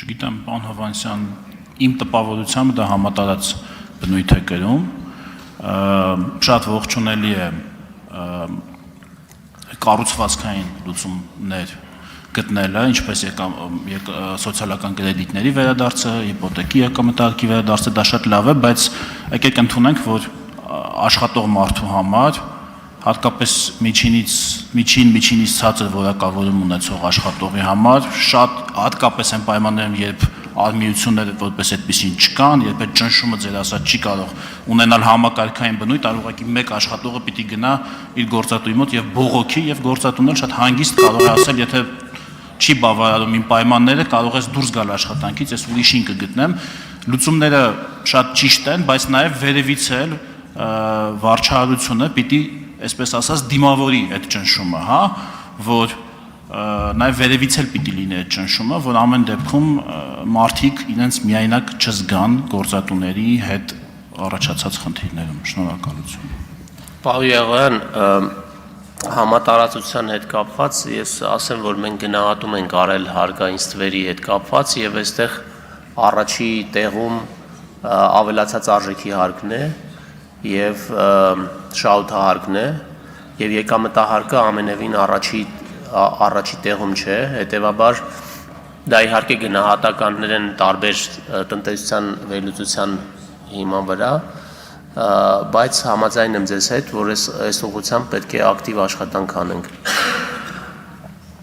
Չգիտեմ, պարոն Հովհաննիսյան, իմ տպավորությամբ դա համատարած բնույթ է կրում, շատ ողջունելի է կառուցվածքային լուծումներ գտնելը, ինչպես սոցիալական կրեդիտների վերադարձը, հիպոթեքի եկամտարկի վերադարձը, դա շատ լավ է, բայց եկեք ընդունենք, որ աշխատող մարդու համար, հատկապես միջինից ցածր որակավորում ունեցող աշխատողի համար, շատ հատկապես այն պայմաններում, երբ արմիությունները որպես այդպեսին չկան, երբ այդ ճնշումը ձեր ասած չի կարող ունենալ համակարգային բնույթ, այլ ուղղակի մեկ աշխատողը պիտի գնա իր գործատուի մոտ եւ բողոքի եւ գործատուն էլ շատ հանգիստ կարող է ասել, եթե չի բավարարում իմ պայմանները, կարող ես դուրս գալ աշխատանքից, ես ուրիշին կգտնեմ։ Լուծումները շատ ճիշտ են, բայց նաեւ վերևից էլ վարչահարությունը պիտի, այսպես ասած, դիմավորի այդ ճնշումը, հա, որ նաև վերևից էլ պիտի լինի այդ ճնշումը, որ ամեն դեպքում մարդիկ իրենց միայնակ չզգան գործատուների հետ առաջացած խնդիրներում։ Շնորհակալություն։ Պարոն Եղոյան, համատարածության հետ կապված ես ասեմ, որ մենք գնահատում ենք արել հարկային ստվերի հետ կապված եւ այստեղ առաջի տեղում ավելացած արժեքի հարկն է եւ շահութահարկն է եւ եկամտահարկը ամենևին առաջի տեղում չէ, հետևաբար դա իհարկե գնահատականներ են տարբեր տնտեսության վերլուծության հիման վրա, բայց համաձայն եմ ձեզ հետ, որ այս ուղղությամբ պետք է ակտիվ աշխատանք անենք։